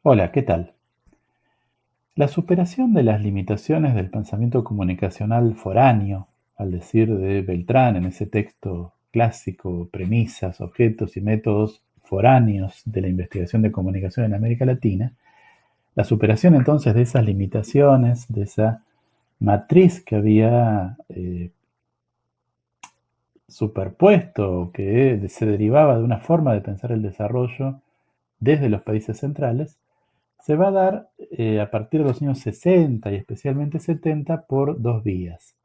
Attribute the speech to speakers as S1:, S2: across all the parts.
S1: Hola, ¿qué tal? La superación de las limitaciones del pensamiento comunicacional foráneo, al decir de Beltrán en ese texto clásico, premisas, objetos y métodos foráneos de la investigación de comunicación en América Latina, la superación entonces de esas limitaciones, de esa matriz que había superpuesto, que se derivaba de una forma de pensar el desarrollo desde los países centrales, se va a dar a partir de los años 60 y especialmente 70 por dos vías.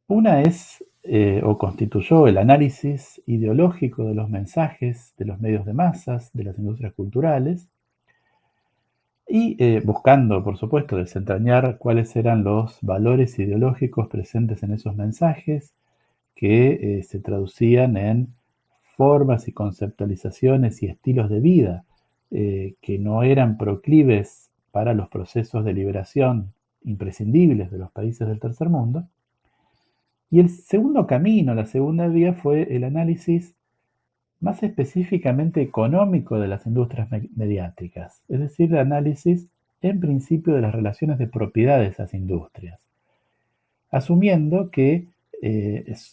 S1: Una es o constituyó el análisis ideológico de los mensajes de los medios de masas, de las industrias culturales, y buscando, por supuesto, desentrañar cuáles eran los valores ideológicos presentes en esos mensajes que se traducían en formas y conceptualizaciones y estilos de vida que no eran proclives para los procesos de liberación imprescindibles de los países del tercer mundo. Y el segundo camino, la segunda vía, fue el análisis más específicamente económico de las industrias mediáticas, es decir, el análisis en principio de las relaciones de propiedad de esas industrias, asumiendo que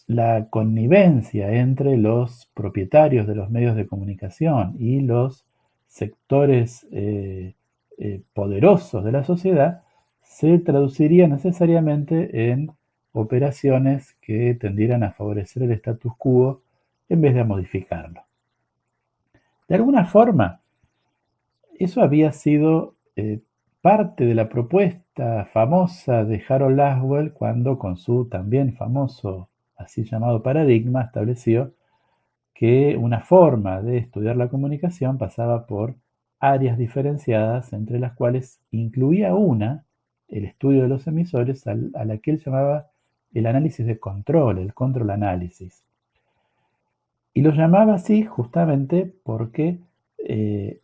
S1: la connivencia entre los propietarios de los medios de comunicación y los sectores poderosos de la sociedad se traduciría necesariamente en operaciones que tendieran a favorecer el status quo en vez de a modificarlo. De alguna forma, eso había sido parte de la propuesta famosa de Harold Laswell cuando con su también famoso así llamado paradigma estableció que una forma de estudiar la comunicación pasaba por áreas diferenciadas entre las cuales incluía una, el estudio de los emisores, a la que él llamaba el análisis de control, el control análisis. Y lo llamaba así justamente porque eh,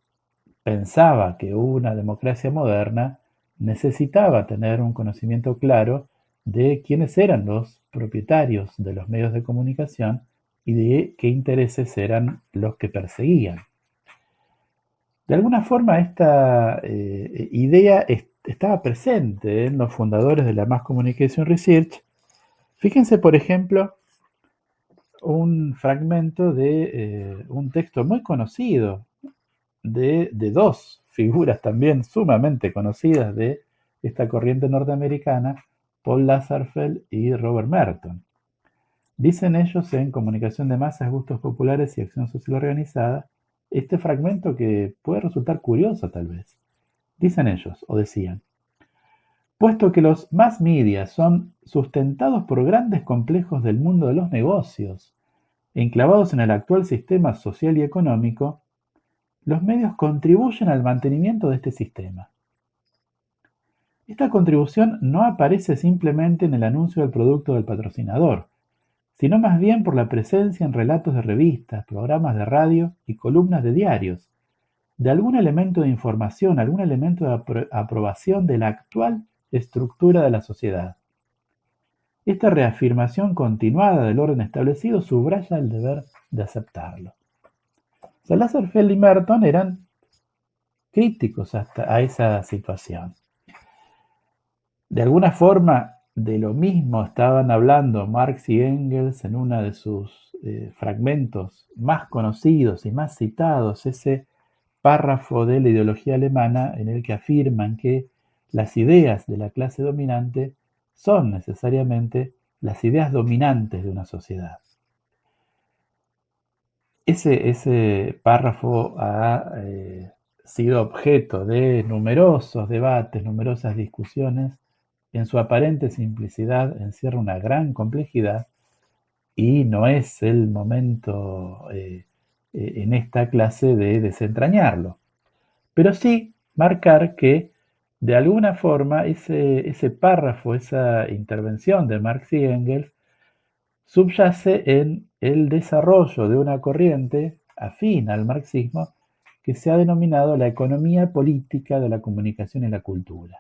S1: pensaba que una democracia moderna necesitaba tener un conocimiento claro de quiénes eran los propietarios de los medios de comunicación y de qué intereses eran los que perseguían. De alguna forma esta idea estaba presente en los fundadores de la Mass Communication Research. Fíjense, por ejemplo, un fragmento de un texto muy conocido de dos figuras también sumamente conocidas de esta corriente norteamericana, Paul Lazarsfeld y Robert Merton. Dicen ellos en Comunicación de Masas, Gustos Populares y Acción Social Organizada, este fragmento que puede resultar curioso tal vez. Dicen ellos, o decían, puesto que los mass media son sustentados por grandes complejos del mundo de los negocios, enclavados en el actual sistema social y económico, los medios contribuyen al mantenimiento de este sistema. Esta contribución no aparece simplemente en el anuncio del producto del patrocinador, sino más bien por la presencia en relatos de revistas, programas de radio y columnas de diarios, de algún elemento de información, algún elemento de aprobación de la actual estructura de la sociedad. Esta reafirmación continuada del orden establecido subraya el deber de aceptarlo. Lazarsfeld y Merton eran críticos hasta a esa situación. De alguna forma, de lo mismo estaban hablando Marx y Engels en uno de sus fragmentos más conocidos y más citados, ese párrafo de la ideología alemana en el que afirman que las ideas de la clase dominante son necesariamente las ideas dominantes de una sociedad. Ese párrafo ha sido objeto de numerosos debates, numerosas discusiones. En su aparente simplicidad encierra una gran complejidad y no es el momento en esta clase de desentrañarlo. Pero sí marcar que de alguna forma ese párrafo, esa intervención de Marx y Engels, subyace en el desarrollo de una corriente afín al marxismo que se ha denominado la economía política de la comunicación y la cultura,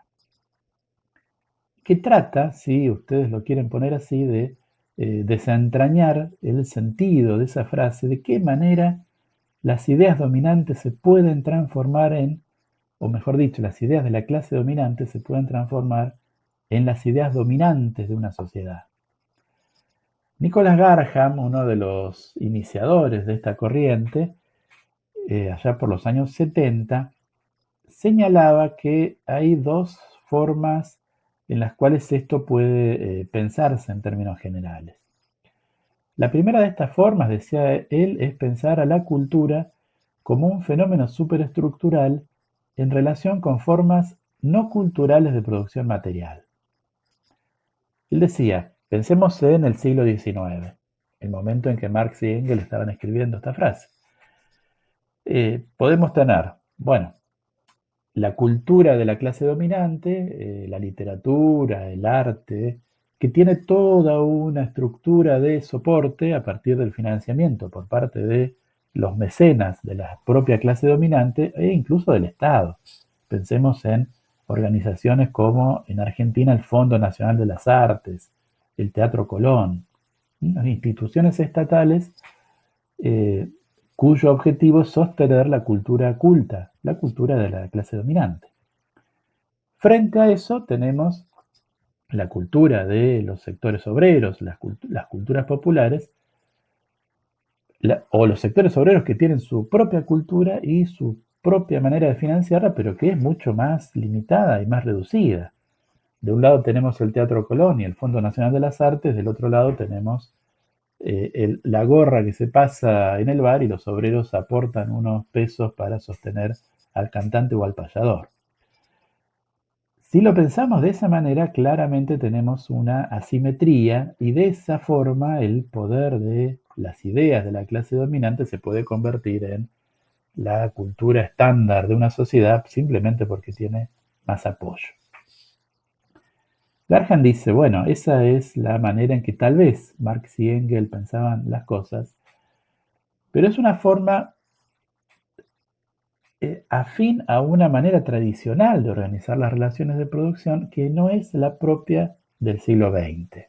S1: que trata, si ustedes lo quieren poner así, de desentrañar el sentido de esa frase, de qué manera las ideas dominantes se pueden transformar en o mejor dicho, las ideas de la clase dominante se pueden transformar en las ideas dominantes de una sociedad. Nicholas Garham, uno de los iniciadores de esta corriente, allá por los años 70, señalaba que hay dos formas en las cuales esto puede pensarse en términos generales. La primera de estas formas, decía él, es pensar a la cultura como un fenómeno superestructural en relación con formas no culturales de producción material. Él decía, pensemos en el siglo XIX, el momento en que Marx y Engels estaban escribiendo esta frase. Podemos tener, bueno, la cultura de la clase dominante, la literatura, el arte, que tiene toda una estructura de soporte a partir del financiamiento por parte de los mecenas de la propia clase dominante e incluso del Estado. Pensemos en organizaciones como en Argentina el Fondo Nacional de las Artes, el Teatro Colón, instituciones estatales eh, cuyo objetivo es sostener la cultura culta, la cultura de la clase dominante. Frente a eso tenemos la cultura de los sectores obreros, las culturas populares, o los sectores obreros que tienen su propia cultura y su propia manera de financiarla, pero que es mucho más limitada y más reducida. De un lado tenemos el Teatro Colón y el Fondo Nacional de las Artes, del otro lado tenemos la gorra que se pasa en el bar y los obreros aportan unos pesos para sostener al cantante o al payador. Si lo pensamos de esa manera, claramente tenemos una asimetría y de esa forma el poder de las ideas de la clase dominante se puede convertir en la cultura estándar de una sociedad simplemente porque tiene más apoyo. Garham dice, bueno, esa es la manera en que tal vez Marx y Engels pensaban las cosas, pero es una forma afín a una manera tradicional de organizar las relaciones de producción que no es la propia del siglo XX,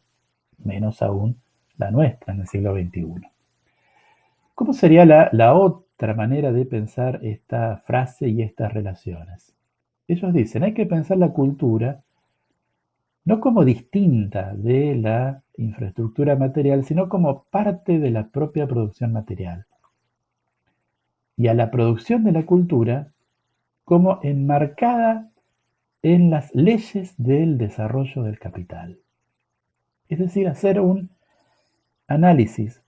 S1: menos aún la nuestra en el siglo XXI. ¿Cómo sería la otra manera de pensar esta frase y estas relaciones? Ellos dicen, hay que pensar la cultura no como distinta de la infraestructura material, sino como parte de la propia producción material. Y a la producción de la cultura como enmarcada en las leyes del desarrollo del capital. Es decir, hacer un análisis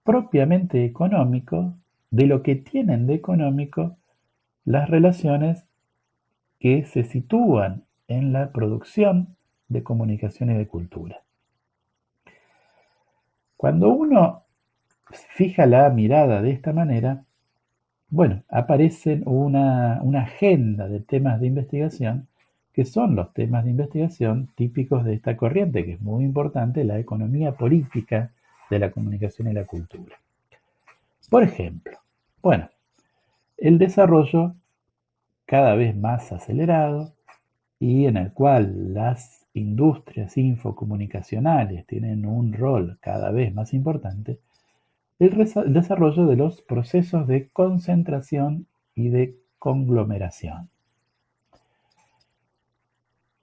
S1: propiamente económico de lo que tienen de económico las relaciones que se sitúan en la producción de comunicación y de cultura. Cuando uno fija la mirada de esta manera, bueno, aparecen una agenda de temas de investigación que son los temas de investigación típicos de esta corriente, que es muy importante, la economía política de la comunicación y la cultura. Por ejemplo, bueno, el desarrollo cada vez más acelerado y en el cual las industrias infocomunicacionales tienen un rol cada vez más importante, el desarrollo de los procesos de concentración y de conglomeración.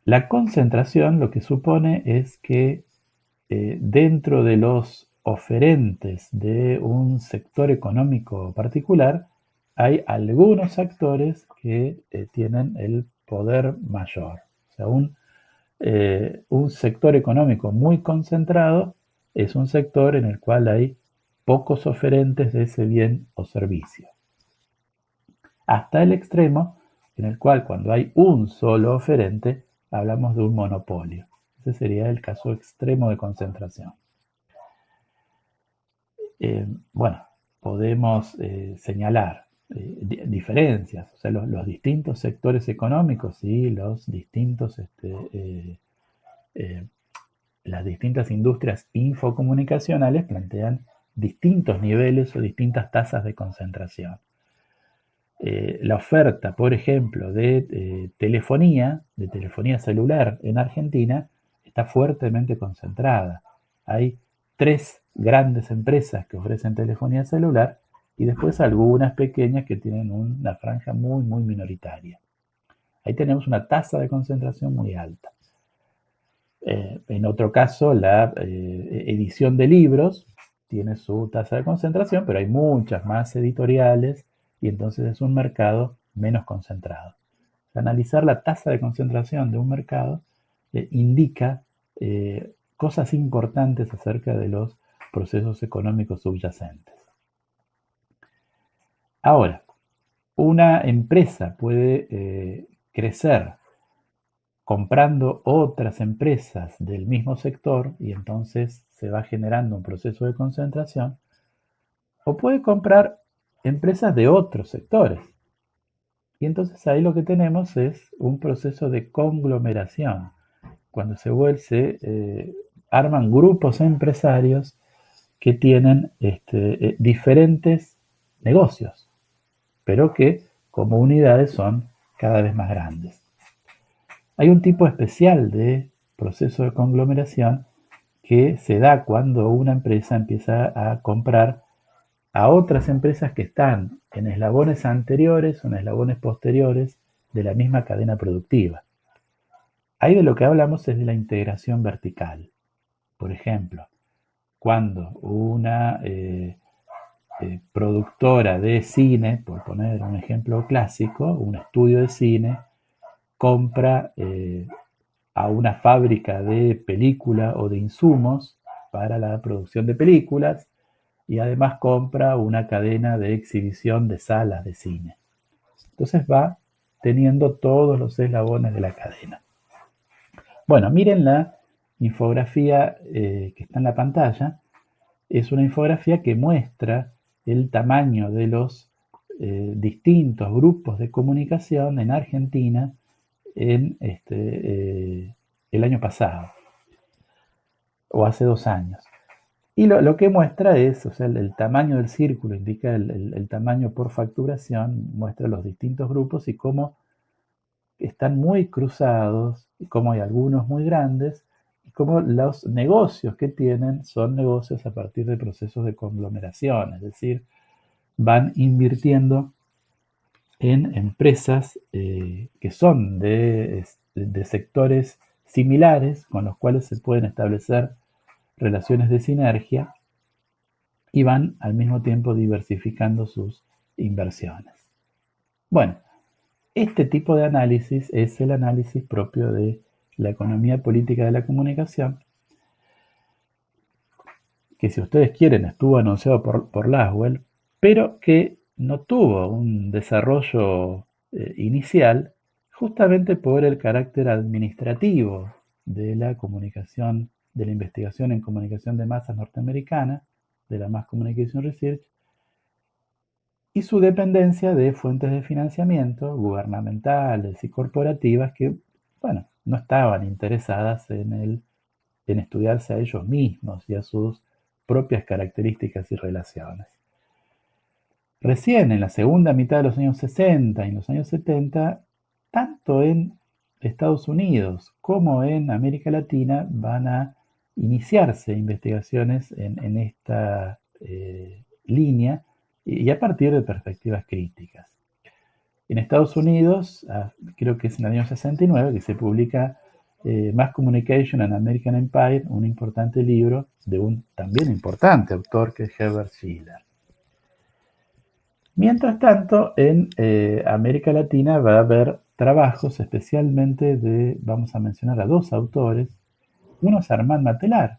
S1: La concentración lo que supone es que dentro de los oferentes de un sector económico particular hay algunos actores que tienen el poder mayor. O sea, un sector económico muy concentrado es un sector en el cual hay pocos oferentes de ese bien o servicio. Hasta el extremo en el cual cuando hay un solo oferente hablamos de un monopolio. Ese sería el caso extremo de concentración. Bueno, podemos señalar diferencias, o sea, los distintos sectores económicos y los distintos, las distintas industrias infocomunicacionales plantean distintos niveles o distintas tasas de concentración. La oferta, por ejemplo, de telefonía celular en Argentina, está fuertemente concentrada. Hay 3 grandes empresas que ofrecen telefonía celular y después algunas pequeñas que tienen una franja muy, muy minoritaria. Ahí tenemos una tasa de concentración muy alta. En otro caso, la edición de libros tiene su tasa de concentración, pero hay muchas más editoriales y entonces es un mercado menos concentrado. Analizar la tasa de concentración de un mercado indica cosas importantes acerca de los procesos económicos subyacentes. Ahora, una empresa puede crecer comprando otras empresas del mismo sector y entonces se va generando un proceso de concentración, o puede comprar empresas de otros sectores. Y entonces ahí lo que tenemos es un proceso de conglomeración, cuando se arman grupos empresarios que tienen diferentes negocios, pero que como unidades son cada vez más grandes. Hay un tipo especial de proceso de conglomeración que se da cuando una empresa empieza a comprar a otras empresas que están en eslabones anteriores o en eslabones posteriores de la misma cadena productiva. Ahí de lo que hablamos es de la integración vertical. Por ejemplo, cuando una productora de cine, por poner un ejemplo clásico, un estudio de cine, compra a una fábrica de película o de insumos para la producción de películas y además compra una cadena de exhibición de salas de cine. Entonces va teniendo todos los eslabones de la cadena. Bueno, miren la infografía que está en la pantalla. Es una infografía que muestra el tamaño de los distintos grupos de comunicación en Argentina en el año pasado o hace 2 años. Y lo que muestra es, o sea, el tamaño del círculo indica el tamaño por facturación, muestra los distintos grupos y cómo están muy cruzados, y cómo hay algunos muy grandes, y cómo los negocios que tienen son negocios a partir de procesos de conglomeración, es decir, van invirtiendo en empresas que son de sectores similares con los cuales se pueden establecer relaciones de sinergia y van al mismo tiempo diversificando sus inversiones. Bueno, este tipo de análisis es el análisis propio de la economía política de la comunicación, que si ustedes quieren estuvo anunciado por Laswell, pero que no tuvo un desarrollo inicial justamente por el carácter administrativo de la comunicación, de la investigación en comunicación de masas norteamericana, de la Mass Communication Research, y su dependencia de fuentes de financiamiento gubernamentales y corporativas que, bueno, no estaban interesadas en estudiarse a ellos mismos y a sus propias características y relaciones. Recién en la segunda mitad de los años 60 y en los años 70, tanto en Estados Unidos como en América Latina van a iniciarse investigaciones en esta línea y a partir de perspectivas críticas. En Estados Unidos, creo que es en el año 69 que se publica Mass Communication and American Empire, un importante libro de un también importante autor que es Herbert Schiller. Mientras tanto, en América Latina va a haber trabajos especialmente vamos a mencionar a dos autores. Uno es Armand Matelar,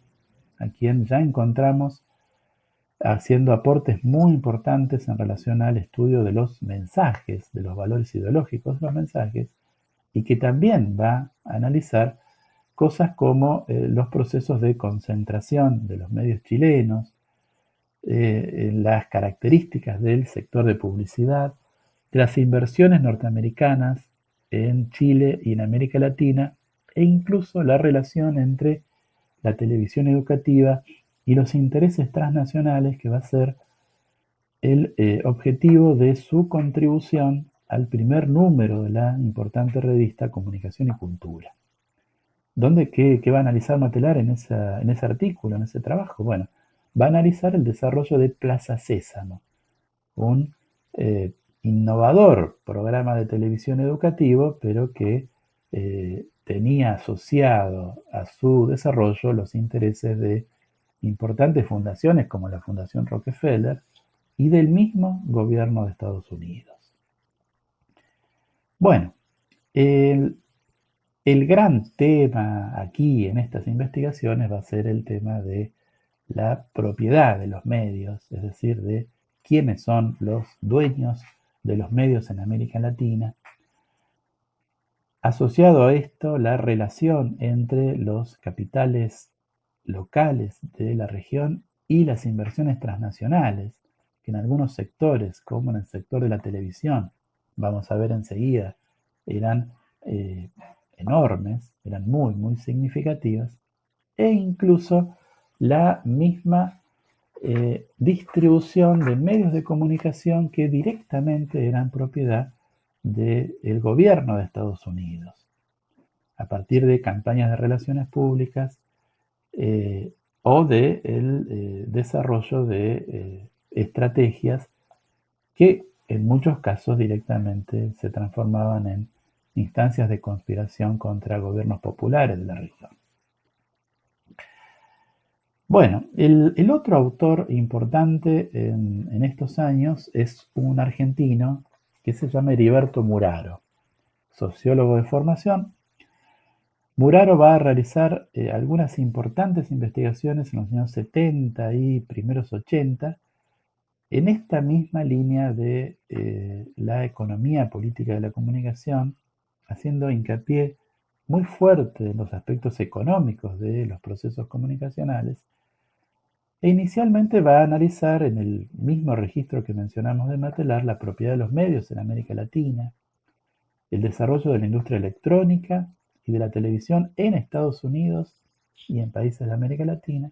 S1: a quien ya encontramos haciendo aportes muy importantes en relación al estudio de los mensajes, de los valores ideológicos de los mensajes, y que también va a analizar cosas como los procesos de concentración de los medios chilenos, las características del sector de publicidad, las inversiones norteamericanas en Chile y en América Latina, e incluso la relación entre la televisión educativa y los intereses transnacionales, que va a ser el objetivo de su contribución al primer número de la importante revista Comunicación y Cultura. ¿Qué va a analizar Matelar en ese artículo, en ese trabajo? Bueno, va a analizar el desarrollo de Plaza Sésamo, un innovador programa de televisión educativo, pero que tenía asociado a su desarrollo los intereses de importantes fundaciones como la Fundación Rockefeller y del mismo gobierno de Estados Unidos. Bueno, el, el gran tema aquí en estas investigaciones va a ser el tema de la propiedad de los medios, es decir, de quiénes son los dueños de los medios en América Latina. Asociado a esto, la relación entre los capitales locales de la región y las inversiones transnacionales, que en algunos sectores, como en el sector de la televisión, vamos a ver enseguida, eran enormes, eran muy, muy significativas, e incluso la misma distribución de medios de comunicación que directamente eran propiedad del gobierno de Estados Unidos, a partir de campañas de relaciones públicas o del desarrollo de estrategias que en muchos casos directamente se transformaban en instancias de conspiración contra gobiernos populares de la región. Bueno, el otro autor importante en estos años es un argentino que se llama Heriberto Muraro, sociólogo de formación. Muraro va a realizar algunas importantes investigaciones en los años 70 y primeros 80 en esta misma línea de la economía política de la comunicación, haciendo hincapié muy fuerte en los aspectos económicos de los procesos comunicacionales. E inicialmente va a analizar en el mismo registro que mencionamos de Matelar la propiedad de los medios en América Latina, el desarrollo de la industria electrónica y de la televisión en Estados Unidos y en países de América Latina,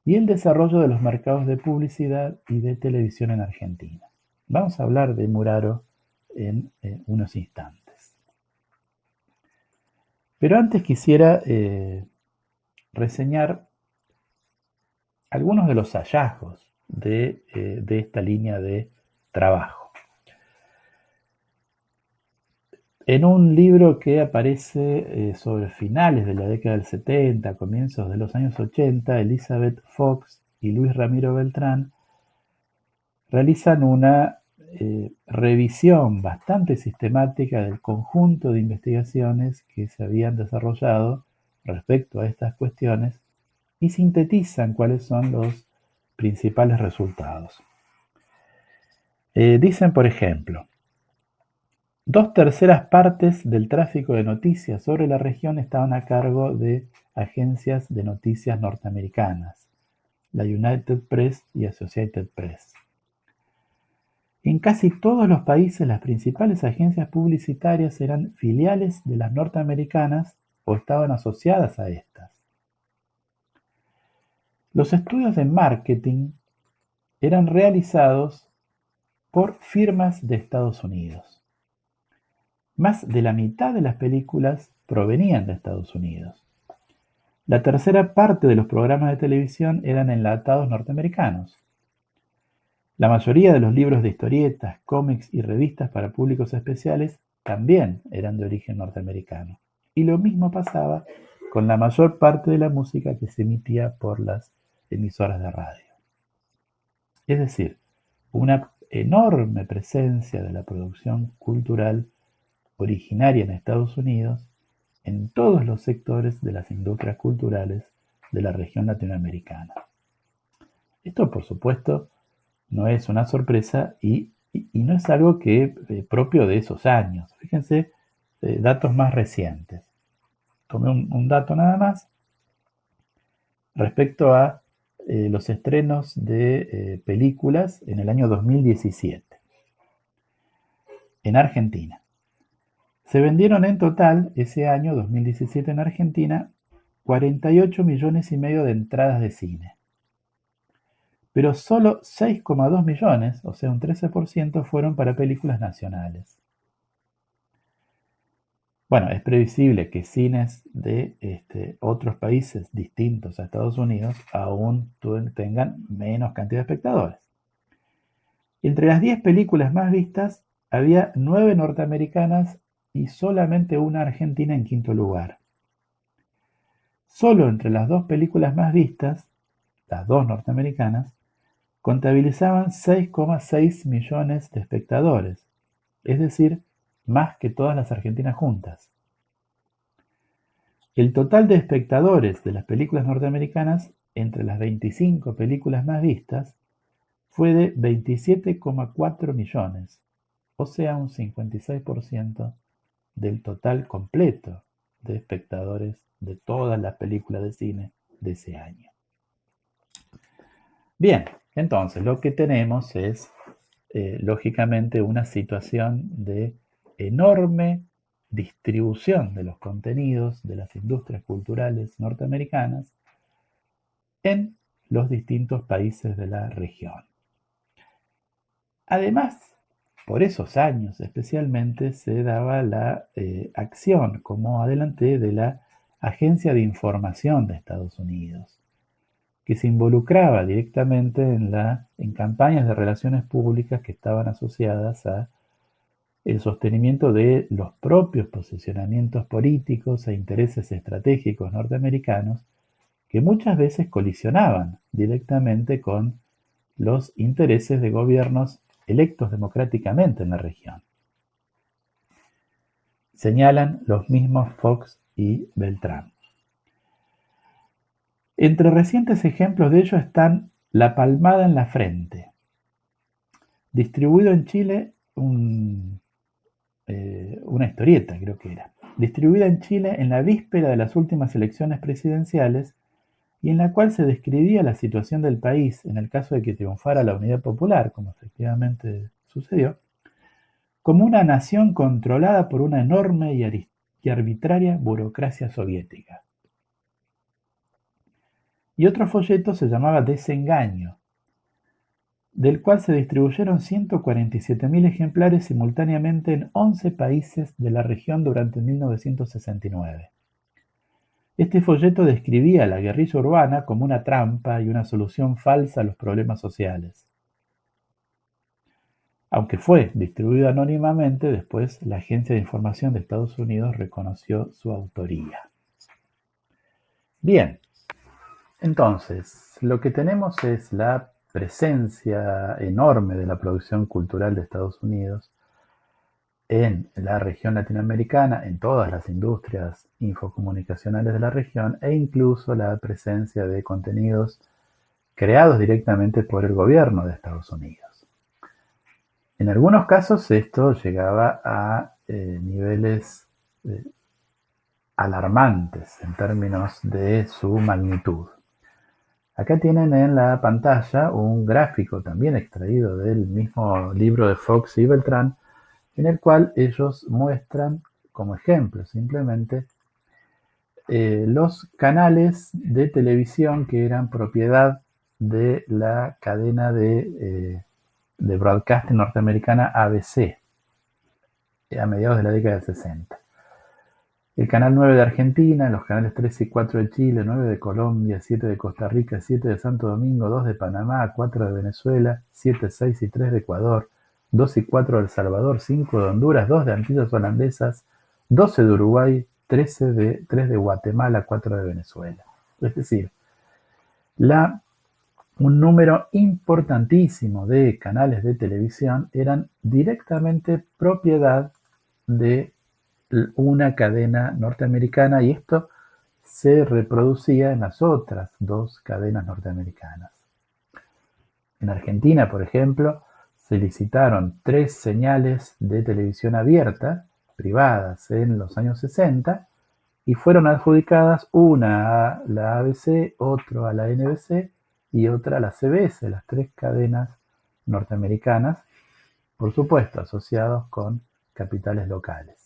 S1: y el desarrollo de los mercados de publicidad y de televisión en Argentina. Vamos a hablar de Muraro en unos instantes. Pero antes quisiera reseñar algunos de los hallazgos de esta línea de trabajo. En un libro que aparece sobre finales de la década del 70, comienzos de los años 80, Elizabeth Fox y Luis Ramiro Beltrán realizan una revisión bastante sistemática del conjunto de investigaciones que se habían desarrollado respecto a estas cuestiones y sintetizan cuáles son los principales resultados. Dicen, por ejemplo, 2/3 partes del tráfico de noticias sobre la región estaban a cargo de agencias de noticias norteamericanas, la United Press y Associated Press. En casi todos los países las principales agencias publicitarias eran filiales de las norteamericanas o estaban asociadas a estas. Los estudios de marketing eran realizados por firmas de Estados Unidos. Más de la mitad de las películas provenían de Estados Unidos. La tercera parte de los programas de televisión eran enlatados norteamericanos. La mayoría de los libros de historietas, cómics y revistas para públicos especiales también eran de origen norteamericano. Y lo mismo pasaba con la mayor parte de la música que se emitía por las emisoras de radio. Es decir, una enorme presencia de la producción cultural originaria en Estados Unidos en todos los sectores de las industrias culturales de la región latinoamericana. Esto, por supuesto, no es una sorpresa y no es algo que propio de esos años. Fíjense, datos más recientes. Tomé un dato nada más respecto a los estrenos de películas en el año 2017 en Argentina. Se vendieron en total ese año 2017 en Argentina 48 millones y medio de entradas de cine. Pero solo 6,2 millones, o sea un 13%, fueron para películas nacionales. Bueno, es previsible que cines de otros países distintos a Estados Unidos aún tengan menos cantidad de espectadores. Entre las 10 películas más vistas, había 9 norteamericanas y solamente una argentina en quinto lugar. Solo entre las dos películas más vistas, las dos norteamericanas, contabilizaban 6,6 millones de espectadores, es decir, más que todas las argentinas juntas. El total de espectadores de las películas norteamericanas entre las 25 películas más vistas fue de 27,4 millones, o sea, un 56% del total completo de espectadores de todas las películas de cine de ese año. Bien, entonces lo que tenemos es, lógicamente, una situación de enorme distribución de los contenidos de las industrias culturales norteamericanas en los distintos países de la región. Además, por esos años especialmente se daba la acción, como adelanté, de la Agencia de Información de Estados Unidos, que se involucraba directamente en campañas de relaciones públicas que estaban asociadas a el sostenimiento de los propios posicionamientos políticos e intereses estratégicos norteamericanos que muchas veces colisionaban directamente con los intereses de gobiernos electos democráticamente en la región. Señalan los mismos Fox y Beltrán. Entre recientes ejemplos de ello están La palmada en la frente, distribuido en Chile, una historieta creo que era, distribuida en Chile en la víspera de las últimas elecciones presidenciales y en la cual se describía la situación del país en el caso de que triunfara la Unidad Popular, como efectivamente sucedió, como una nación controlada por una enorme y arbitraria burocracia soviética. Y otro folleto se llamaba Desengaño, del cual se distribuyeron 147.000 ejemplares simultáneamente en 11 países de la región durante 1969. Este folleto describía la guerrilla urbana como una trampa y una solución falsa a los problemas sociales. Aunque fue distribuido anónimamente, después la Agencia de Información de Estados Unidos reconoció su autoría. Bien, entonces, lo que tenemos es la presencia enorme de la producción cultural de Estados Unidos en la región latinoamericana, en todas las industrias infocomunicacionales de la región, e incluso la presencia de contenidos creados directamente por el gobierno de Estados Unidos. En algunos casos esto llegaba a niveles alarmantes en términos de su magnitud. Acá tienen en la pantalla un gráfico también extraído del mismo libro de Fox y Beltrán, en el cual ellos muestran como ejemplo simplemente los canales de televisión que eran propiedad de la cadena de broadcasting norteamericana ABC a mediados de la década del 60. El canal 9 de Argentina, los canales 3 y 4 de Chile, 9 de Colombia, 7 de Costa Rica, 7 de Santo Domingo, 2 de Panamá, 4 de Venezuela, 7, 6 y 3 de Ecuador, 2 y 4 de El Salvador, 5 de Honduras, 2 de Antillas Holandesas, 12 de Uruguay, 3 de Guatemala, 4 de Venezuela. Es decir, un número importantísimo de canales de televisión eran directamente propiedad de una cadena norteamericana y esto se reproducía en las otras dos cadenas norteamericanas. En Argentina, por ejemplo, se licitaron 3 señales de televisión abierta, privadas, en los años 60 y fueron adjudicadas una a la ABC, otra a la NBC y otra a la CBS, las 3 cadenas norteamericanas, por supuesto asociados con capitales locales.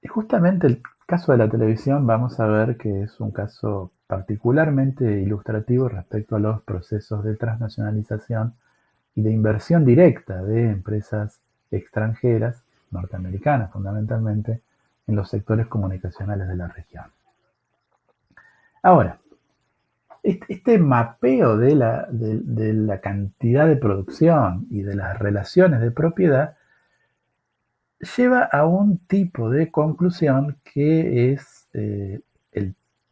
S1: Y justamente el caso de la televisión vamos a ver que es un caso particularmente ilustrativo respecto a los procesos de transnacionalización y de inversión directa de empresas extranjeras, norteamericanas fundamentalmente, en los sectores comunicacionales de la región. Ahora, Este mapeo de la cantidad de producción y de las relaciones de propiedad lleva a un tipo de conclusión que es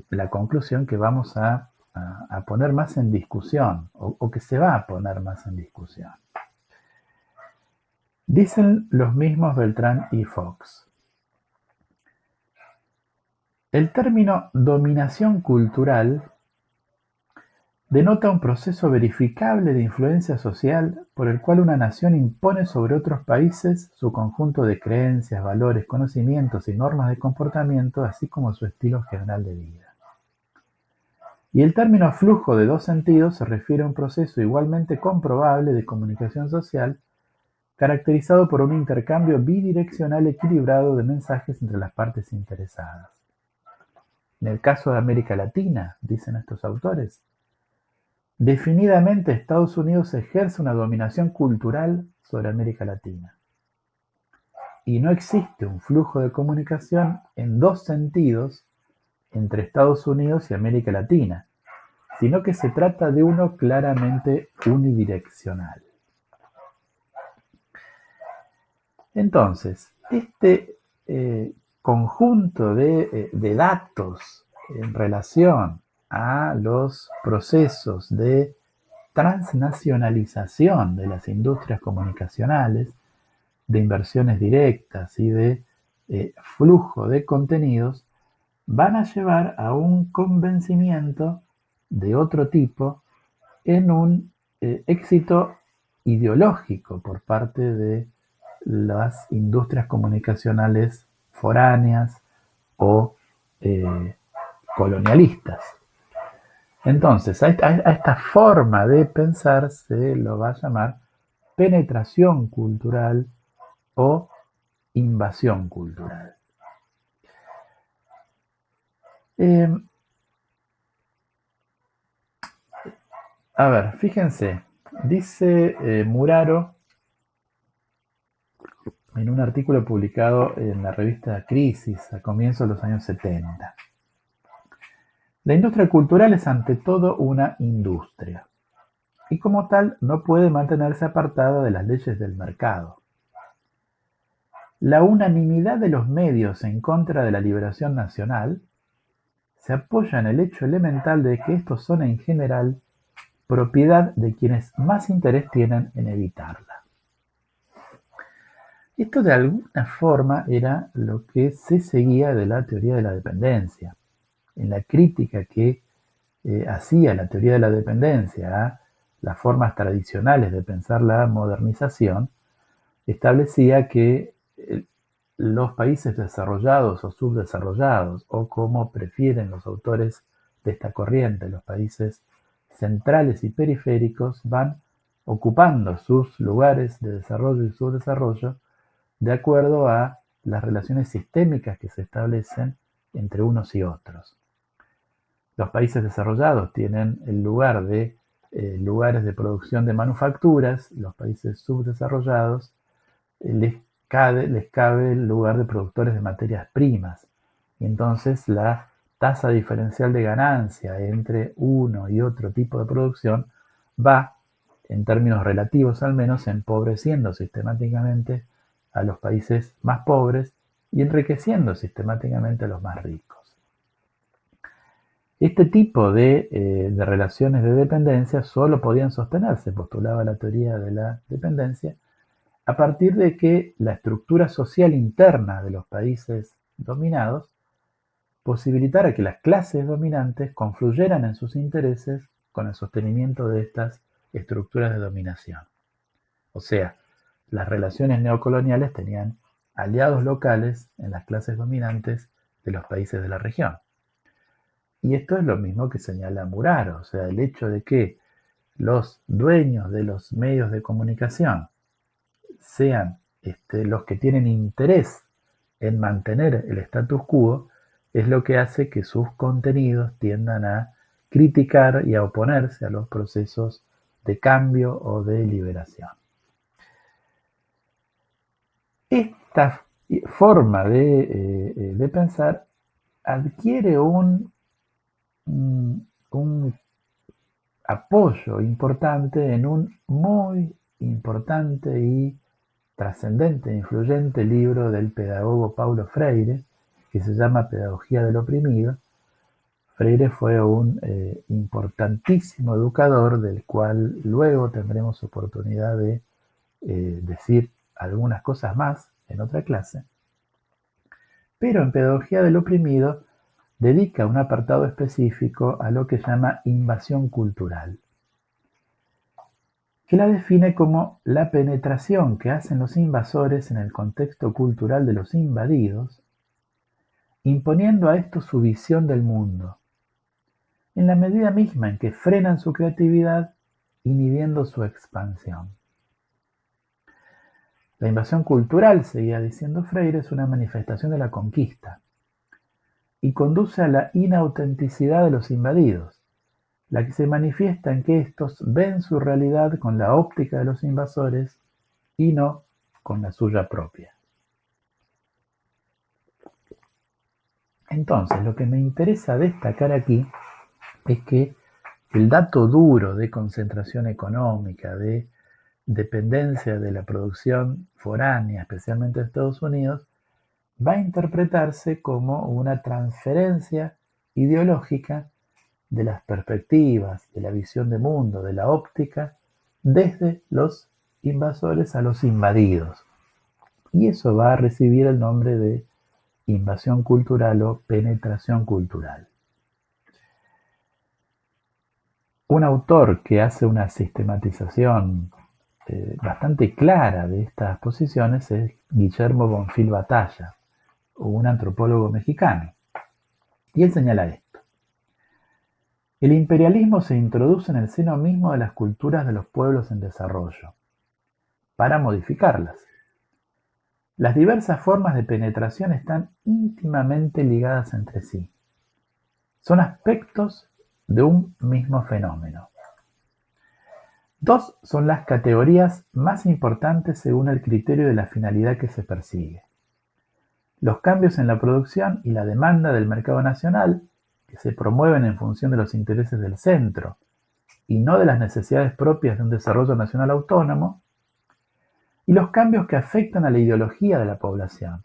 S1: la conclusión que vamos a poner más en discusión o que se va a poner más en discusión. Dicen los mismos Beltrán y Fox: el término dominación cultural denota un proceso verificable de influencia social por el cual una nación impone sobre otros países su conjunto de creencias, valores, conocimientos y normas de comportamiento, así como su estilo general de vida. Y el término flujo de dos sentidos se refiere a un proceso igualmente comprobable de comunicación social, caracterizado por un intercambio bidireccional equilibrado de mensajes entre las partes interesadas. En el caso de América Latina, dicen estos autores, definidamente Estados Unidos ejerce una dominación cultural sobre América Latina. Y no existe un flujo de comunicación en dos sentidos entre Estados Unidos y América Latina, sino que se trata de uno claramente unidireccional. Entonces, este conjunto de datos en relación a los procesos de transnacionalización de las industrias comunicacionales, de inversiones directas y de flujo de contenidos, van a llevar a un convencimiento de otro tipo en un éxito ideológico por parte de las industrias comunicacionales foráneas o eh, colonialistas. Entonces, a esta forma de pensar se lo va a llamar penetración cultural o invasión cultural. Eh, a ver, fíjense, dice Muraro en un artículo publicado en la revista Crisis a comienzos de los años 70. La industria cultural es ante todo una industria y como tal no puede mantenerse apartada de las leyes del mercado. La unanimidad de los medios en contra de la liberación nacional se apoya en el hecho elemental de que estos son en general propiedad de quienes más interés tienen en evitarla. Esto de alguna forma era lo que se seguía de la teoría de la dependencia. En la crítica que hacía la teoría de la dependencia a las formas tradicionales de pensar la modernización, establecía que los países desarrollados o subdesarrollados, o como prefieren los autores de esta corriente, los países centrales y periféricos, van ocupando sus lugares de desarrollo y subdesarrollo de acuerdo a las relaciones sistémicas que se establecen entre unos y otros. Los países desarrollados tienen el lugar de lugares de producción de manufacturas, los países subdesarrollados les cabe el lugar de productores de materias primas. Y entonces la tasa diferencial de ganancia entre uno y otro tipo de producción va, en términos relativos al menos, empobreciendo sistemáticamente a los países más pobres y enriqueciendo sistemáticamente a los más ricos. Este tipo de relaciones de dependencia solo podían sostenerse, postulaba la teoría de la dependencia, a partir de que la estructura social interna de los países dominados posibilitara que las clases dominantes confluyeran en sus intereses con el sostenimiento de estas estructuras de dominación. O sea, las relaciones neocoloniales tenían aliados locales en las clases dominantes de los países de la región. Y esto es lo mismo que señala Muraro, o sea, el hecho de que los dueños de los medios de comunicación sean los que tienen interés en mantener el status quo, es lo que hace que sus contenidos tiendan a criticar y a oponerse a los procesos de cambio o de liberación. Esta forma de pensar adquiere un apoyo importante en un muy importante y trascendente e influyente libro del pedagogo Paulo Freire, que se llama Pedagogía del Oprimido. Freire fue un importantísimo educador, del cual luego tendremos oportunidad de decir algunas cosas más en otra clase. Pero en Pedagogía del Oprimido dedica un apartado específico a lo que llama invasión cultural, que la define como la penetración que hacen los invasores en el contexto cultural de los invadidos, imponiendo a estos su visión del mundo, en la medida misma en que frenan su creatividad, inhibiendo su expansión. La invasión cultural, seguía diciendo Freire, es una manifestación de la conquista y conduce a la inautenticidad de los invadidos, la que se manifiesta en que éstos ven su realidad con la óptica de los invasores y no con la suya propia. Entonces, lo que me interesa destacar aquí es que el dato duro de concentración económica, de dependencia de la producción foránea, especialmente en Estados Unidos, va a interpretarse como una transferencia ideológica de las perspectivas, de la visión de mundo, de la óptica, desde los invasores a los invadidos. Y eso va a recibir el nombre de invasión cultural o penetración cultural. Un autor que hace una sistematización bastante clara de estas posiciones es Guillermo Bonfil Batalla, un antropólogo mexicano. Y él señala esto: el imperialismo se introduce en el seno mismo de las culturas de los pueblos en desarrollo, para modificarlas. Las diversas formas de penetración están íntimamente ligadas entre sí. Son aspectos de un mismo fenómeno. Dos son las categorías más importantes según el criterio de la finalidad que se persigue: los cambios en la producción y la demanda del mercado nacional, que se promueven en función de los intereses del centro y no de las necesidades propias de un desarrollo nacional autónomo, y los cambios que afectan a la ideología de la población,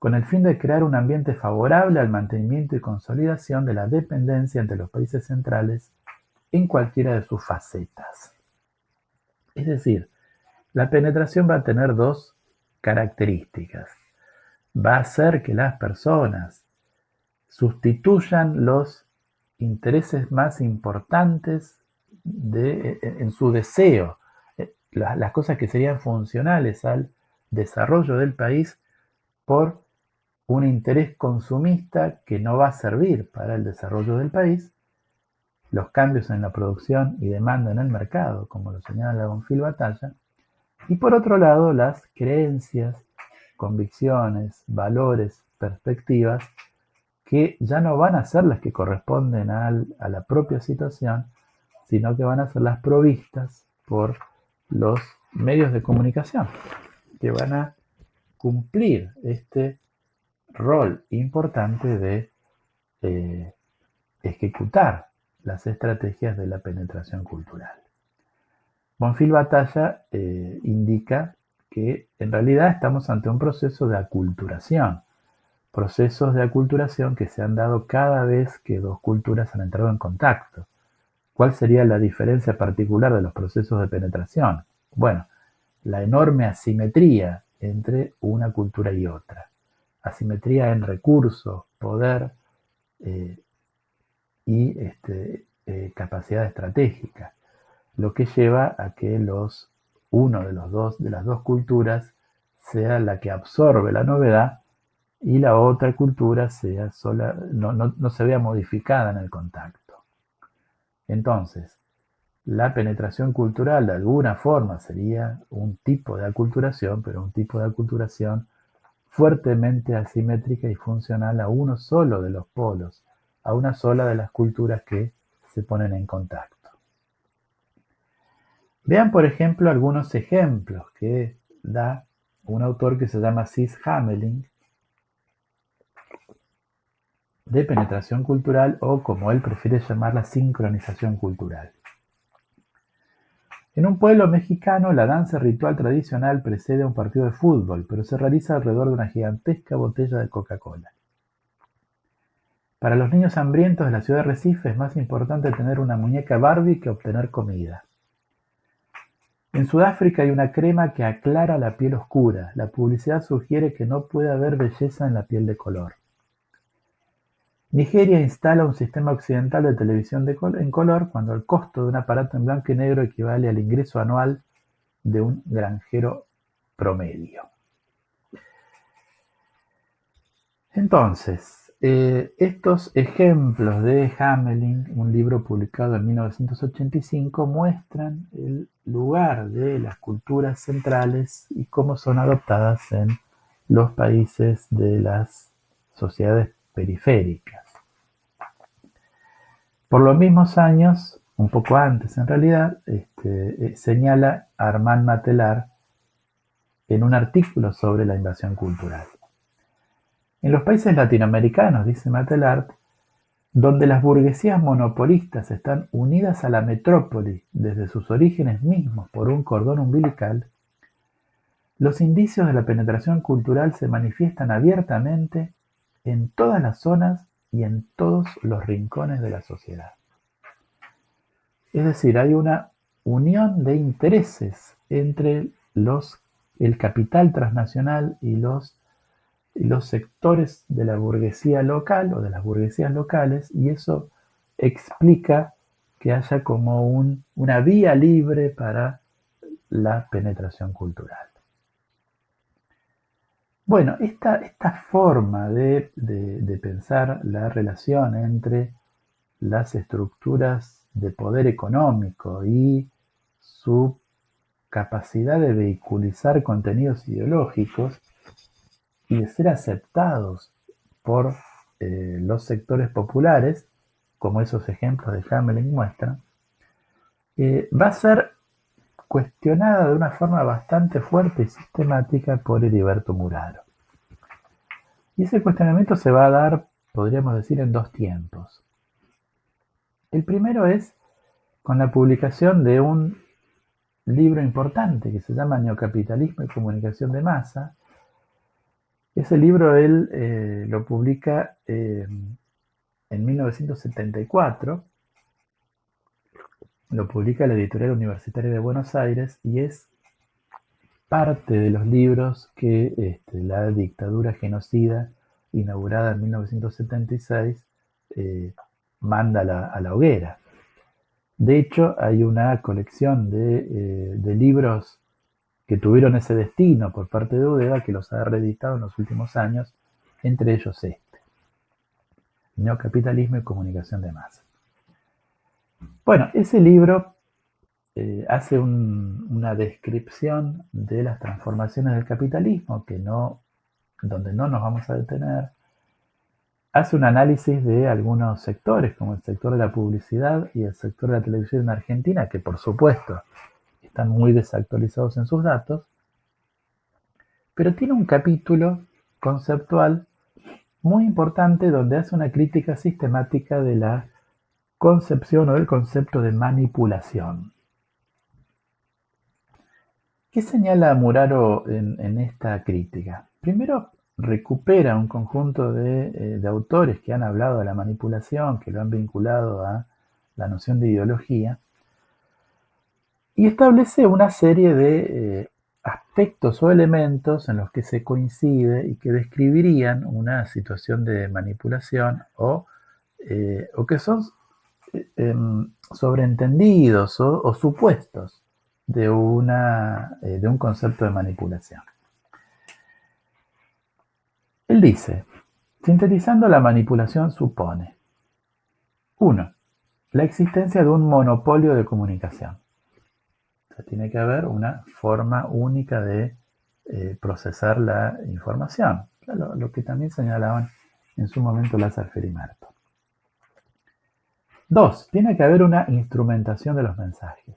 S1: con el fin de crear un ambiente favorable al mantenimiento y consolidación de la dependencia entre los países centrales en cualquiera de sus facetas. Es decir, la penetración va a tener dos características. Va a hacer que las personas sustituyan los intereses más importantes en su deseo, las cosas que serían funcionales al desarrollo del país, por un interés consumista que no va a servir para el desarrollo del país, los cambios en la producción y demanda en el mercado, como lo señala Bonfil Batalla, y por otro lado las creencias, convicciones, valores, perspectivas, que ya no van a ser las que corresponden a la propia situación, sino que van a ser las provistas por los medios de comunicación, que van a cumplir este rol importante de ejecutar las estrategias de la penetración cultural. Bonfil Batalla indica que en realidad estamos ante un proceso de aculturación, procesos de aculturación que se han dado cada vez que dos culturas han entrado en contacto. ¿Cuál sería la diferencia particular de los procesos de penetración? Bueno, la enorme asimetría entre una cultura y otra. Asimetría en recursos, poder y capacidad estratégica, lo que lleva a que uno de las dos culturas sea la que absorbe la novedad y la otra cultura sea sola, no se vea modificada en el contacto. Entonces, la penetración cultural de alguna forma sería un tipo de aculturación, pero un tipo de aculturación fuertemente asimétrica y funcional a uno solo de los polos, a una sola de las culturas que se ponen en contacto. Vean, por ejemplo, algunos ejemplos que da un autor que se llama Cis Hamelin, de penetración cultural, o como él prefiere llamarla, sincronización cultural. En un pueblo mexicano, la danza ritual tradicional precede a un partido de fútbol, pero se realiza alrededor de una gigantesca botella de Coca-Cola. Para los niños hambrientos de la ciudad de Recife es más importante tener una muñeca Barbie que obtener comida. En Sudáfrica hay una crema que aclara la piel oscura. La publicidad sugiere que no puede haber belleza en la piel de color. Nigeria instala un sistema occidental de televisión en color cuando el costo de un aparato en blanco y negro equivale al ingreso anual de un granjero promedio. Entonces, estos ejemplos de Hamelin, un libro publicado en 1985, muestran el lugar de las culturas centrales y cómo son adoptadas en los países de las sociedades periféricas. Por los mismos años, un poco antes en realidad, señala Armand Matelar en un artículo sobre la invasión cultural. En los países latinoamericanos, dice Matelart, donde las burguesías monopolistas están unidas a la metrópoli desde sus orígenes mismos por un cordón umbilical, los indicios de la penetración cultural se manifiestan abiertamente en todas las zonas y en todos los rincones de la sociedad. Es decir, hay una unión de intereses entre el capital transnacional y los sectores de la burguesía local o de las burguesías locales, y eso explica que haya como una vía libre para la penetración cultural. Bueno, esta forma de pensar la relación entre las estructuras de poder económico y su capacidad de vehiculizar contenidos ideológicos y de ser aceptados por los sectores populares, como esos ejemplos de Hamelin muestran, va a ser cuestionada de una forma bastante fuerte y sistemática por Heriberto Muraro. Y ese cuestionamiento se va a dar, podríamos decir, en dos tiempos. El primero es con la publicación de un libro importante que se llama Neocapitalismo y Comunicación de Masa. Ese libro él lo publica en 1974, lo publica la Editorial Universitaria de Buenos Aires y es parte de los libros que la dictadura genocida inaugurada en 1976 manda a la hoguera. De hecho, hay una colección de libros que tuvieron ese destino por parte de Udeva que los ha reeditado en los últimos años, entre ellos Neocapitalismo y Comunicación de Masa. Bueno, ese libro hace una descripción de las transformaciones del capitalismo, donde no nos vamos a detener. Hace un análisis de algunos sectores, como el sector de la publicidad y el sector de la televisión en Argentina, que por supuesto están muy desactualizados en sus datos, pero tiene un capítulo conceptual muy importante donde hace una crítica sistemática de la concepción o del concepto de manipulación. ¿Qué señala Muraro en esta crítica? Primero, recupera un conjunto de autores que han hablado de la manipulación, que lo han vinculado a la noción de ideología, y establece una serie de aspectos o elementos en los que se coincide y que describirían una situación de manipulación o que son sobreentendidos o supuestos de un concepto de manipulación. Él dice, sintetizando, la manipulación supone 1. La existencia de un monopolio de comunicación. O sea, tiene que haber una forma única de procesar la información. Lo que también señalaban en su momento Lázaro y Marto. 2. Tiene que haber una instrumentación de los mensajes.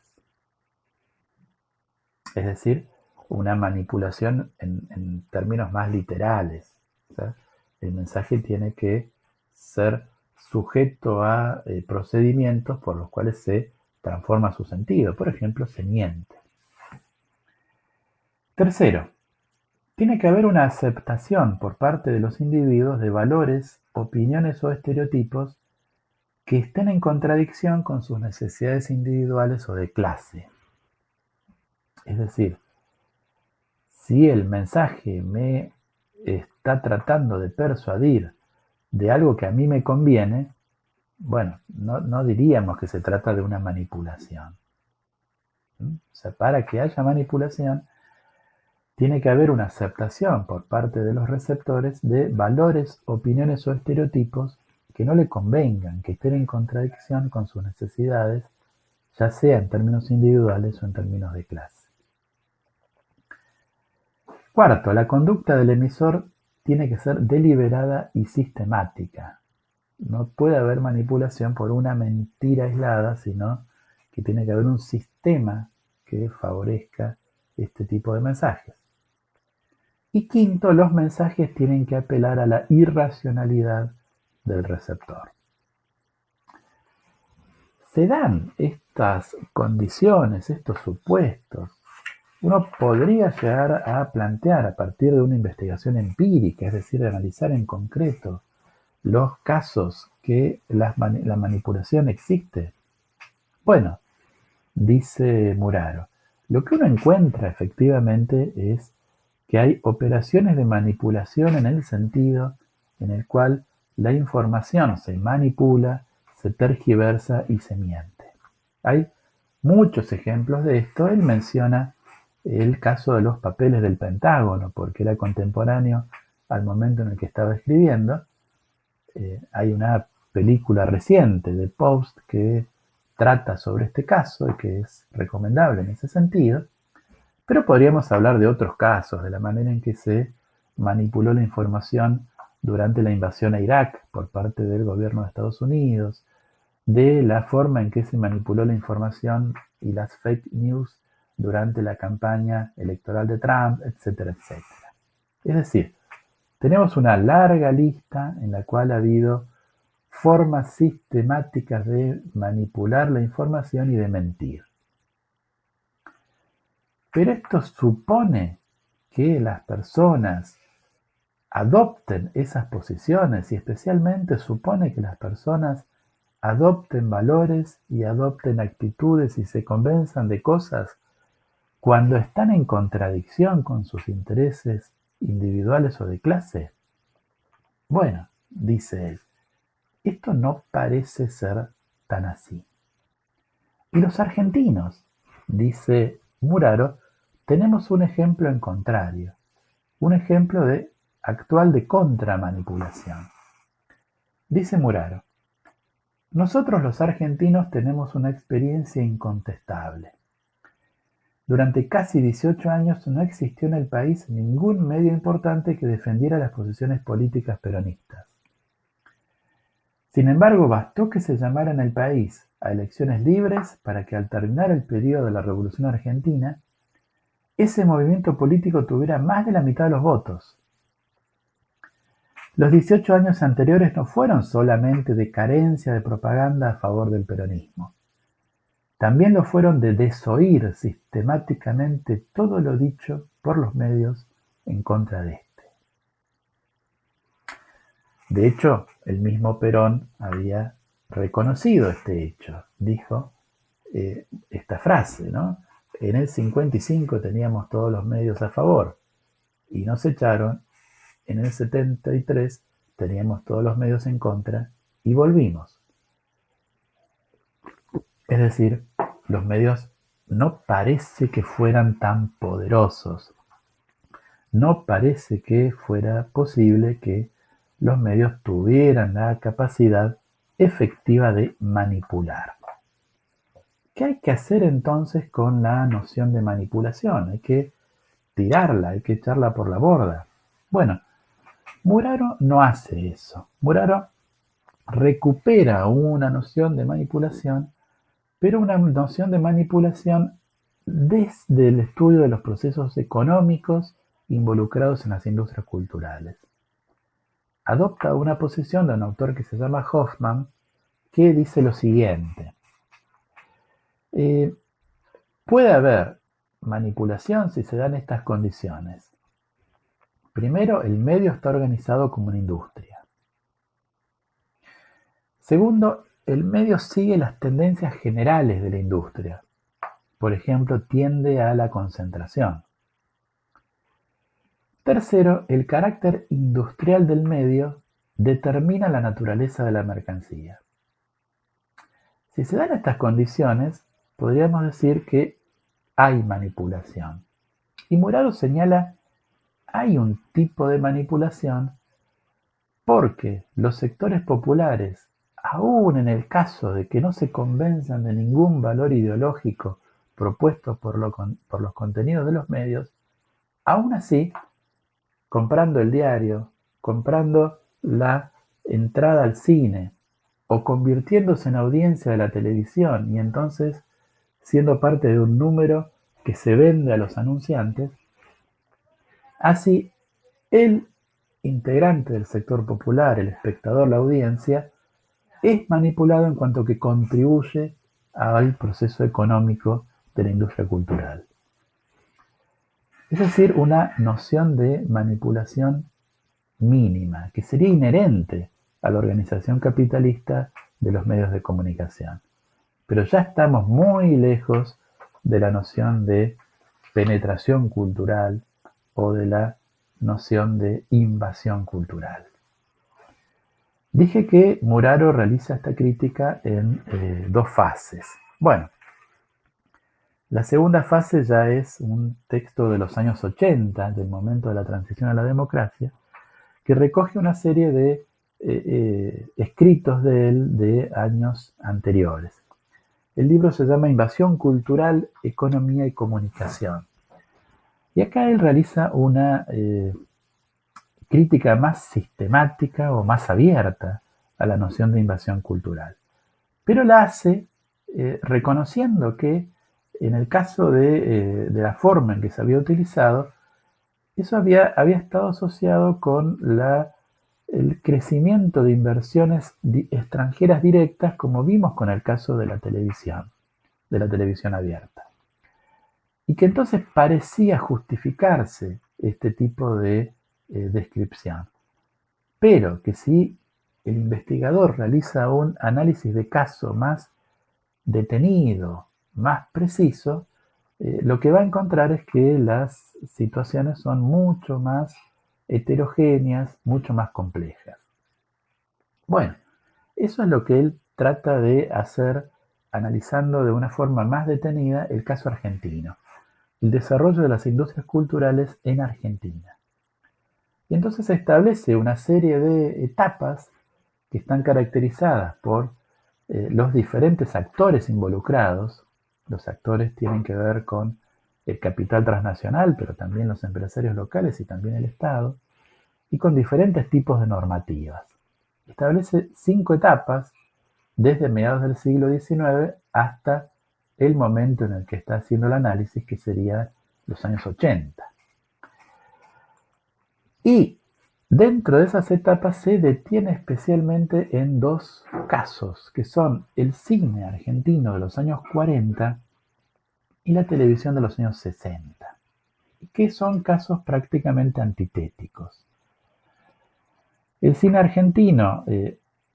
S1: Es decir, una manipulación en términos más literales. O sea, el mensaje tiene que ser sujeto a procedimientos por los cuales se transforma su sentido. Por ejemplo, se miente. Tercero, tiene que haber una aceptación por parte de los individuos de valores, opiniones o estereotipos que estén en contradicción con sus necesidades individuales o de clase. Es decir, si el mensaje me está tratando de persuadir de algo que a mí me conviene, bueno, no diríamos que se trata de una manipulación. O sea, para que haya manipulación, tiene que haber una aceptación por parte de los receptores de valores, opiniones o estereotipos que no le convengan, que estén en contradicción con sus necesidades, ya sea en términos individuales o en términos de clase. Cuarto, la conducta del emisor tiene que ser deliberada y sistemática. No puede haber manipulación por una mentira aislada, sino que tiene que haber un sistema que favorezca este tipo de mensajes. Y quinto, los mensajes tienen que apelar a la irracionalidad del receptor. Se dan estas condiciones, estos supuestos. Uno podría llegar a plantear a partir de una investigación empírica, es decir, de analizar en concreto los casos que la manipulación existe. Bueno, dice Muraro, lo que uno encuentra efectivamente es que hay operaciones de manipulación en el sentido en el cual la información se manipula, se tergiversa y se miente. Hay muchos ejemplos de esto. Él menciona el caso de los papeles del Pentágono, porque era contemporáneo al momento en el que estaba escribiendo. Hay una película reciente de Post que trata sobre este caso y que es recomendable en ese sentido. Pero podríamos hablar de otros casos, de la manera en que se manipuló la información durante la invasión a Irak por parte del gobierno de Estados Unidos, de la forma en que se manipuló la información y las fake news durante la campaña electoral de Trump, etcétera, etcétera. Es decir, tenemos una larga lista en la cual ha habido formas sistemáticas de manipular la información y de mentir. Pero esto supone que las personas adopten esas posiciones y especialmente supone que las personas adopten valores y adopten actitudes y se convenzan de cosas cuando están en contradicción con sus intereses individuales o de clase. Bueno, dice él, esto no parece ser tan así. Y los argentinos, dice Muraro, tenemos un ejemplo en contrario, un ejemplo actual de contramanipulación. Dice Muraro, nosotros los argentinos tenemos una experiencia incontestable. Durante casi 18 años no existió en el país ningún medio importante que defendiera las posiciones políticas peronistas. Sin embargo, bastó que se llamara en el país a elecciones libres para que al terminar el periodo de la Revolución Argentina, ese movimiento político tuviera más de la mitad de los votos. Los 18 años anteriores no fueron solamente de carencia de propaganda a favor del peronismo. También lo fueron de desoír sistemáticamente todo lo dicho por los medios en contra de este. De hecho, el mismo Perón había reconocido este hecho. Dijo esta frase, ¿no? En el 55 teníamos todos los medios a favor y nos echaron. En el 73 teníamos todos los medios en contra y volvimos. Es decir, los medios no parece que fueran tan poderosos. No parece que fuera posible que los medios tuvieran la capacidad efectiva de manipular. ¿Qué hay que hacer entonces con la noción de manipulación? Hay que tirarla, hay que echarla por la borda. Bueno, Muraro no hace eso. Muraro recupera una noción de manipulación, pero una noción de manipulación desde el estudio de los procesos económicos involucrados en las industrias culturales. Adopta una posición de un autor que se llama Hoffman, que dice lo siguiente. Eh, Puede haber manipulación si se dan estas condiciones. Primero, el medio está organizado como una industria. Segundo, el medio sigue las tendencias generales de la industria. Por ejemplo, tiende a la concentración. Tercero, el carácter industrial del medio determina la naturaleza de la mercancía. Si se dan estas condiciones, podríamos decir que hay manipulación. Y Muraro señala, hay un tipo de manipulación porque los sectores populares, aun en el caso de que no se convenzan de ningún valor ideológico propuesto por los contenidos de los medios, aún así, comprando el diario, comprando la entrada al cine o convirtiéndose en audiencia de la televisión y entonces siendo parte de un número que se vende a los anunciantes, así el integrante del sector popular, el espectador, la audiencia, es manipulado en cuanto que contribuye al proceso económico de la industria cultural. Es decir, una noción de manipulación mínima, que sería inherente a la organización capitalista de los medios de comunicación. Pero ya estamos muy lejos de la noción de penetración cultural o de la noción de invasión cultural. Dije que Muraro realiza esta crítica en dos fases. Bueno, la segunda fase ya es un texto de los años 80, del momento de la transición a la democracia, que recoge una serie de escritos de él de años anteriores. El libro se llama Invasión Cultural, Economía y Comunicación. Y acá él realiza una crítica más sistemática o más abierta a la noción de invasión cultural. Pero la hace reconociendo que en el caso de la forma en que se había utilizado, eso había estado asociado con el crecimiento de inversiones extranjeras directas, como vimos con el caso de la televisión abierta. Y que entonces parecía justificarse este tipo de descripción. Pero que si el investigador realiza un análisis de caso más detenido, más preciso, lo que va a encontrar es que las situaciones son mucho más heterogéneas, mucho más complejas. Bueno, eso es lo que él trata de hacer analizando de una forma más detenida el caso argentino, el desarrollo de las industrias culturales en Argentina. Y entonces se establece una serie de etapas que están caracterizadas por los diferentes actores involucrados. Los actores tienen que ver con el capital transnacional, pero también los empresarios locales y también el Estado, y con diferentes tipos de normativas. Establece 5 etapas desde mediados del siglo XIX hasta el momento en el que está haciendo el análisis, que sería los años 80. Y dentro de esas etapas se detiene especialmente en dos casos, que son el cine argentino de los años 40 y la televisión de los años 60, que son casos prácticamente antitéticos. El cine argentino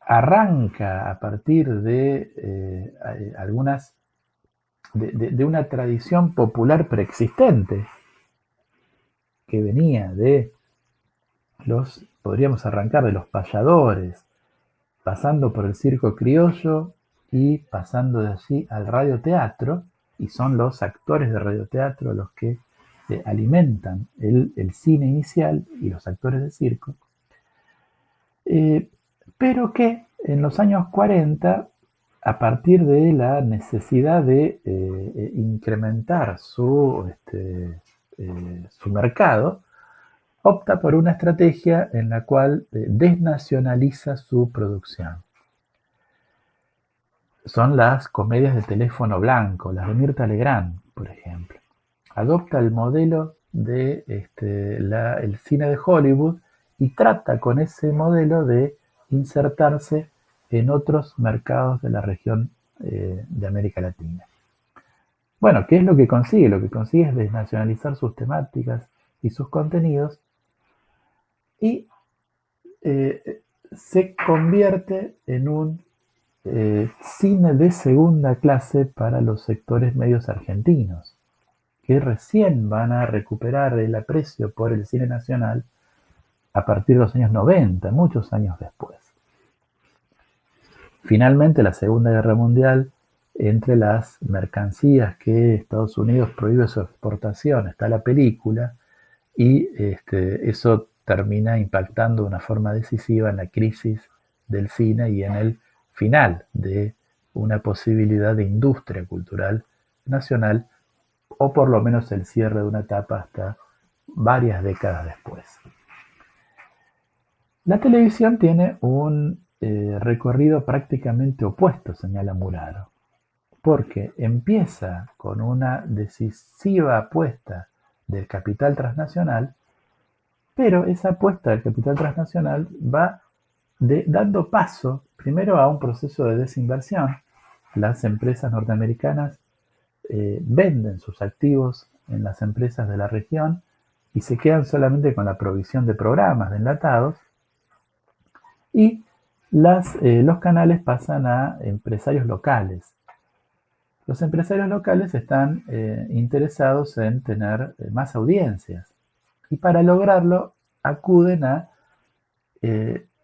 S1: arranca a partir de de una tradición popular preexistente que venía de podríamos arrancar de los payadores, pasando por el circo criollo y pasando de allí al radioteatro, y son los actores de radioteatro los que alimentan el cine inicial y los actores de circo, pero que en los años 40, a partir de la necesidad de incrementar su mercado, opta por una estrategia en la cual desnacionaliza su producción. Son las comedias de teléfono blanco, las de Mirta Legrand, por ejemplo. Adopta el modelo de el cine de Hollywood y trata con ese modelo de insertarse en otros mercados de la región de América Latina. Bueno, ¿qué es lo que consigue? Lo que consigue es desnacionalizar sus temáticas y sus contenidos y se convierte en un cine de segunda clase para los sectores medios argentinos, que recién van a recuperar el aprecio por el cine nacional a partir de los años 90, muchos años después. Finalmente, la Segunda Guerra Mundial, entre las mercancías que Estados Unidos prohíbe su exportación, está la película, y eso termina impactando de una forma decisiva en la crisis del cine y en el final de una posibilidad de industria cultural nacional, o por lo menos el cierre de una etapa hasta varias décadas después. La televisión tiene un recorrido prácticamente opuesto, señala Muraro, porque empieza con una decisiva apuesta del capital transnacional, pero esa apuesta del capital transnacional va dando paso primero a un proceso de desinversión. Las empresas norteamericanas venden sus activos en las empresas de la región y se quedan solamente con la provisión de programas, de enlatados, y los canales pasan a empresarios locales. Los empresarios locales están interesados en tener más audiencias y para lograrlo acuden a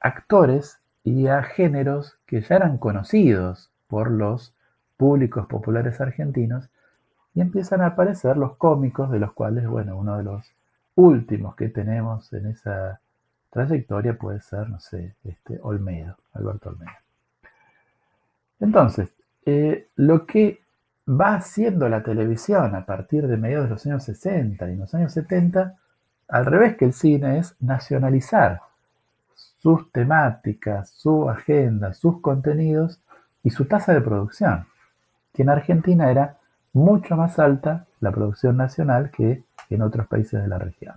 S1: actores y a géneros que ya eran conocidos por los públicos populares argentinos y empiezan a aparecer los cómicos, de los cuales, bueno, uno de los últimos que tenemos en esa trayectoria puede ser, no sé, Olmedo, Alberto Olmedo. Entonces, lo que va haciendo la televisión a partir de mediados de los años 60 y en los años 70, al revés que el cine, es nacionalizar sus temáticas, su agenda, sus contenidos y su tasa de producción, que en Argentina era mucho más alta la producción nacional que en otros países de la región.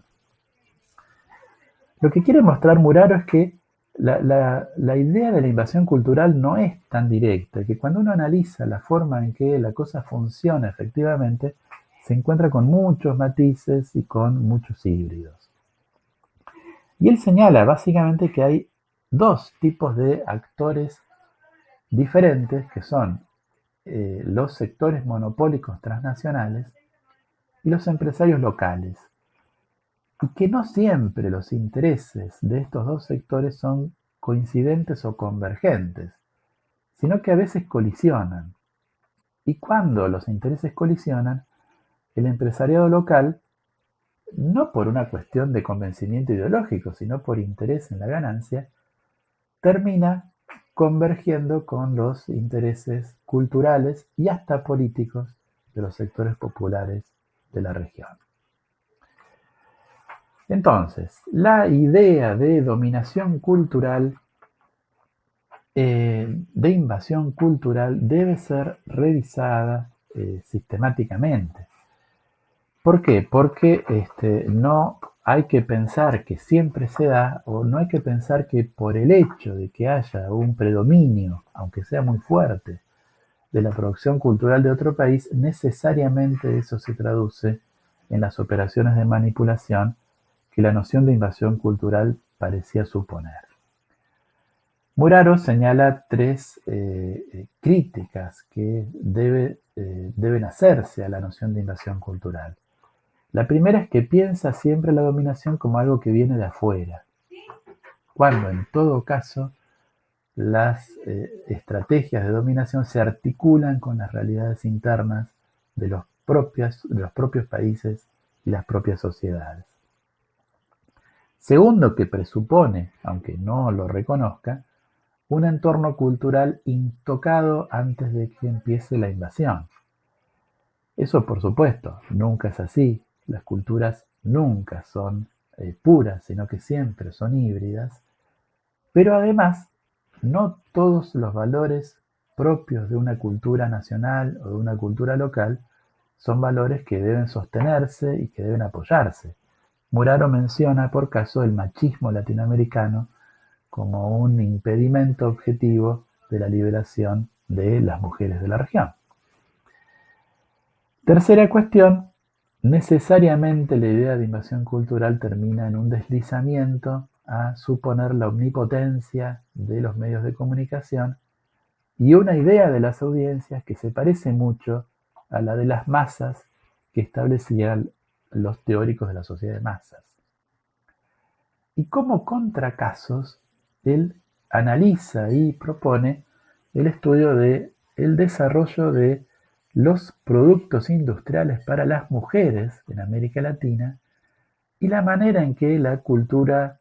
S1: Lo que quiere mostrar Muraro es que la idea de la invasión cultural no es tan directa, que cuando uno analiza la forma en que la cosa funciona efectivamente, se encuentra con muchos matices y con muchos híbridos. Y él señala básicamente que hay dos tipos de actores diferentes, que son los sectores monopólicos transnacionales y los empresarios locales, y que no siempre los intereses de estos dos sectores son coincidentes o convergentes, sino que a veces colisionan. Y cuando los intereses colisionan, el empresariado local, no por una cuestión de convencimiento ideológico, sino por interés en la ganancia, termina convergiendo con los intereses culturales y hasta políticos de los sectores populares de la región. Entonces, la idea de dominación cultural, de invasión cultural, debe ser revisada sistemáticamente. ¿Por qué? Porque no hay que pensar que siempre se da, o no hay que pensar que por el hecho de que haya un predominio, aunque sea muy fuerte, de la producción cultural de otro país, necesariamente eso se traduce en las operaciones de manipulación que la noción de invasión cultural parecía suponer. Muraro señala tres críticas que deben hacerse a la noción de invasión cultural. La primera es que piensa siempre la dominación como algo que viene de afuera, cuando en todo caso las estrategias de dominación se articulan con las realidades internas de los propios países y las propias sociedades. Segundo, que presupone, aunque no lo reconozca, un entorno cultural intocado antes de que empiece la invasión. Eso, por supuesto, nunca es así. Las culturas nunca son puras, sino que siempre son híbridas. Pero además, no todos los valores propios de una cultura nacional o de una cultura local son valores que deben sostenerse y que deben apoyarse. Muraro menciona, por caso, el machismo latinoamericano como un impedimento objetivo de la liberación de las mujeres de la región. Tercera cuestión, necesariamente la idea de invasión cultural termina en un deslizamiento a suponer la omnipotencia de los medios de comunicación y una idea de las audiencias que se parece mucho a la de las masas que establecían los teóricos de la sociedad de masas. Y como contracasos, él analiza y propone el estudio del desarrollo de los productos industriales para las mujeres en América Latina y la manera en que la cultura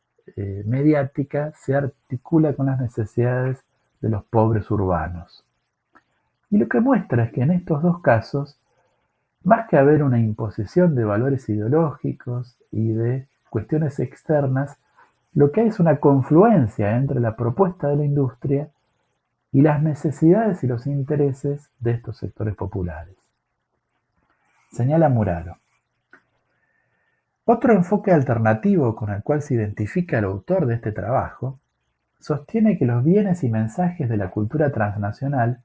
S1: mediática se articula con las necesidades de los pobres urbanos. Y lo que muestra es que en estos dos casos, más que haber una imposición de valores ideológicos y de cuestiones externas, lo que hay es una confluencia entre la propuesta de la industria y las necesidades y los intereses de estos sectores populares. Señala Muraro. Otro enfoque alternativo con el cual se identifica el autor de este trabajo sostiene que los bienes y mensajes de la cultura transnacional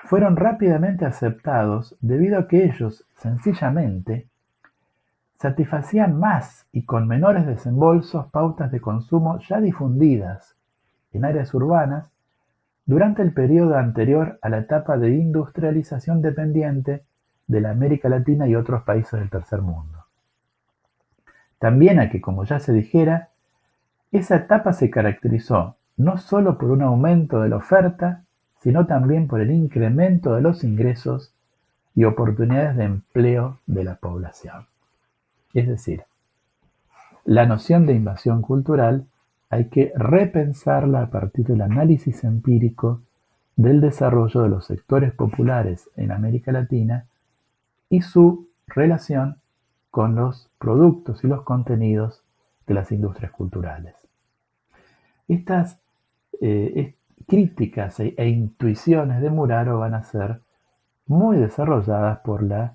S1: fueron rápidamente aceptados debido a que ellos, sencillamente, satisfacían más y con menores desembolsos pautas de consumo ya difundidas en áreas urbanas durante el periodo anterior a la etapa de industrialización dependiente de la América Latina y otros países del tercer mundo. También a que, como ya se dijera, esa etapa se caracterizó no solo por un aumento de la oferta, sino también por el incremento de los ingresos y oportunidades de empleo de la población. Es decir, la noción de invasión cultural hay que repensarla a partir del análisis empírico del desarrollo de los sectores populares en América Latina y su relación con los productos y los contenidos de las industrias culturales. Estas críticas e intuiciones de Muraro van a ser muy desarrolladas por la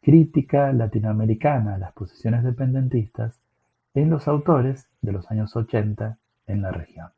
S1: crítica latinoamericana a las posiciones dependentistas en los autores de los años 80 en la región.